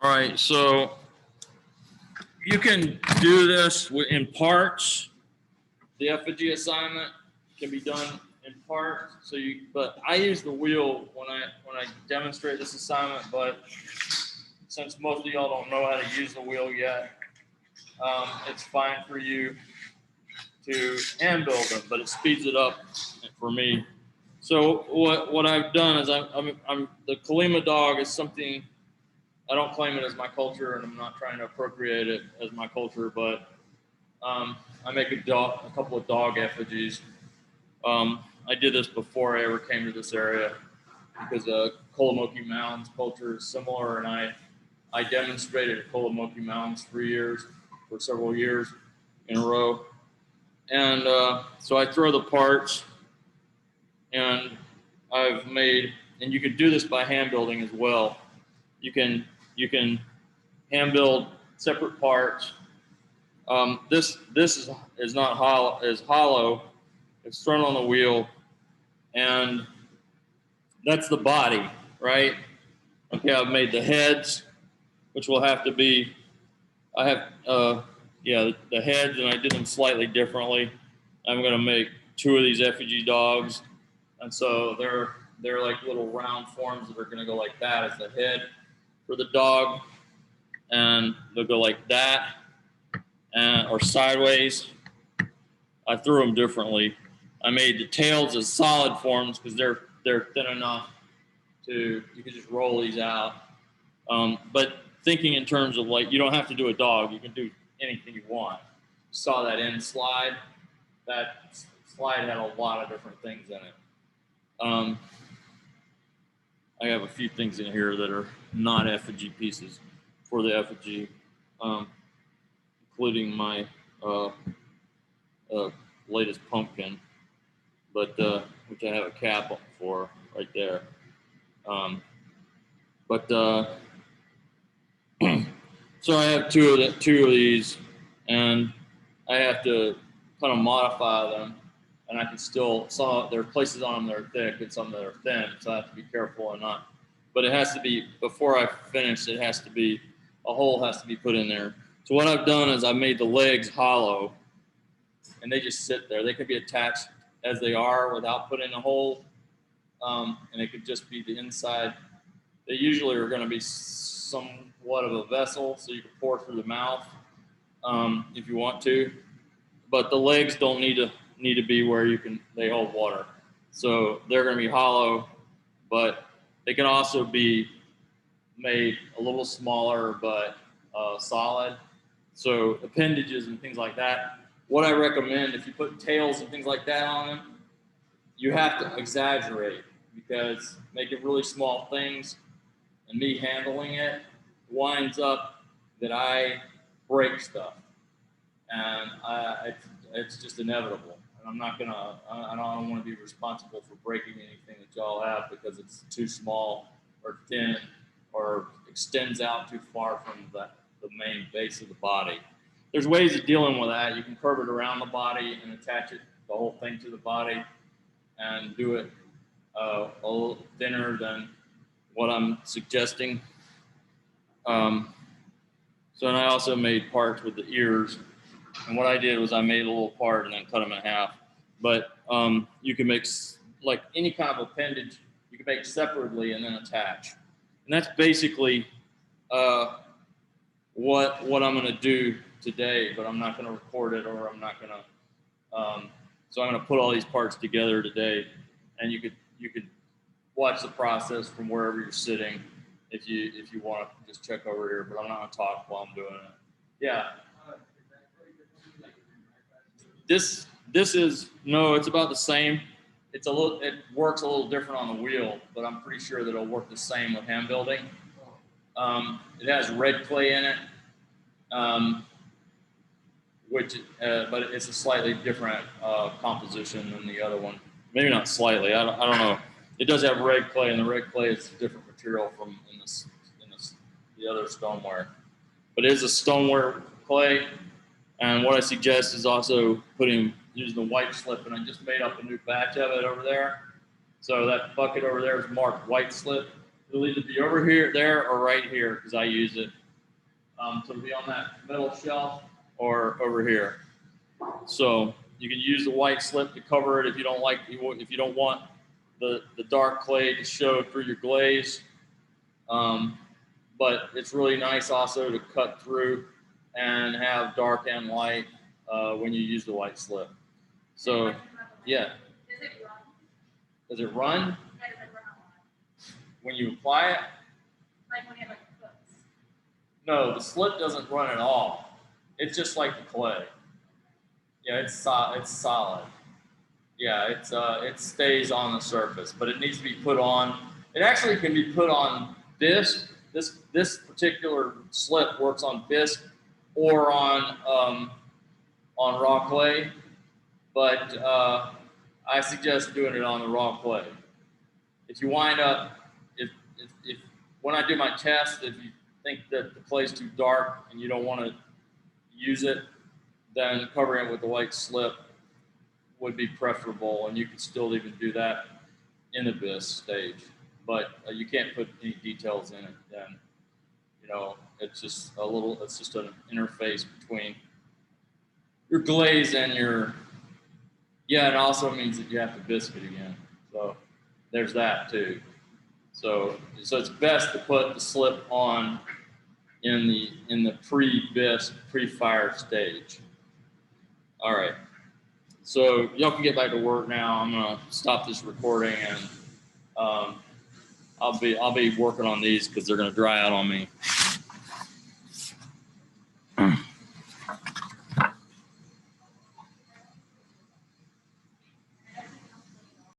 right, so you can do this in parts. The effigy assignment can be done in parts. But I use the wheel when I demonstrate this assignment. But since most of y'all don't know how to use the wheel yet, it's fine for you to hand build them, but it speeds it up for me. So what I've done is I'm the Kalima dog is something. I don't claim it as my culture, and I'm not trying to appropriate it as my culture, but I make a couple of dog effigies. I did this before I ever came to this area because Kolomoki Mountains culture is similar, and I demonstrated at Kolomoki Mountains for several years in a row. And so I throw the parts, and I've made, and you can do this by hand building as well. You can hand build separate parts. This is not hollow. Is hollow. It's thrown on the wheel, and that's the body, right? Okay, I've made the heads, which will have to be. I have the heads, and I did them slightly differently. I'm going to make 2 of these effigy dogs, and so they're like little round forms that are going to go like that as the head for the dog, and they'll go like that, or sideways. I threw them differently. I made the tails as solid forms because they're thin enough you can just roll these out. But thinking in terms of like, you don't have to do a dog. You can do anything you want. You saw that end slide. That slide had a lot of different things in it. I have a few things in here that are not effigy pieces for the effigy, including my latest pumpkin, but which I have a cap for right there. So I have two of these, and I have to kind of modify them, and I can still, there are places on them that are thick and some that are thin, so I have to be careful or not. But it has to be, before I finish, a hole has to be put in there. So what I've done is I've made the legs hollow, and they just sit there. They could be attached as they are without putting a hole, and it could just be the inside. They usually are going to be somewhat of a vessel, so you can pour through the mouth if you want to. But the legs don't need to be where they hold water. So they're going to be hollow, but they can also be made a little smaller but solid. So appendages and things like that. What I recommend, if you put tails and things like that on them, you have to exaggerate, because making really small things and me handling it winds up that I break stuff, and it's just inevitable. And I don't want to be responsible for breaking anything that y'all have because it's too small or thin or extends out too far from the main base of the body. There's ways of dealing with that. You can curve it around the body and attach the whole thing to the body and do it a little thinner than what I'm suggesting. So, and I also made parts with the ears. And what I did was I made a little part and then cut them in half. But you can make, like any kind of appendage, you can make separately and then attach. And that's basically what I'm going to do today, but I'm not going to record it, or I'm not going to. So I'm going to put all these parts together today, and you could watch the process from wherever you're sitting if you want to just check over here. But I'm not going to talk while I'm doing it. Yeah. This is, no, it's about the same. It works a little different on the wheel, but I'm pretty sure that it'll work the same with hand building. It has red clay in it, but it's a slightly different composition than the other one. Maybe not slightly. I don't know. It does have red clay, and the red clay is a different material from the other stoneware. But it is a stoneware clay, and what I suggest is also using the white slip, and I just made up a new batch of it over there. So that bucket over there is marked white slip. It'll either be over here, there, or right here because I use it. So it'll be on that metal shelf or over here. So you can use the white slip to cover it if you don't like, if you don't want the dark clay to show through your glaze. But it's really nice also to cut through and have dark and light when you use the white slip. So, yeah. Does it run? When you apply it? Like when you have like clips. No, the slip doesn't run at all. It's just like the clay. Yeah, it's solid. Yeah, it stays on the surface, but it needs to be put on. It actually can be put on disc. This particular slip works on disc or on raw clay, but I suggest doing it on the raw clay. If you wind up, if when I do my test, if you think that the clay's too dark and you don't want to use it, then covering it with the white slip would be preferable, and you could still even do that in the bisque stage. But you can't put any details in it. Then, you know, it's just it's just an interface between your glaze and your. Yeah, it also means that you have to bisque it again. So there's that too. So it's best to put the slip on in the pre-bisque, pre-fire stage. All right. So y'all can get back to work now. I'm gonna stop this recording, and I'll be working on these because they're gonna dry out on me.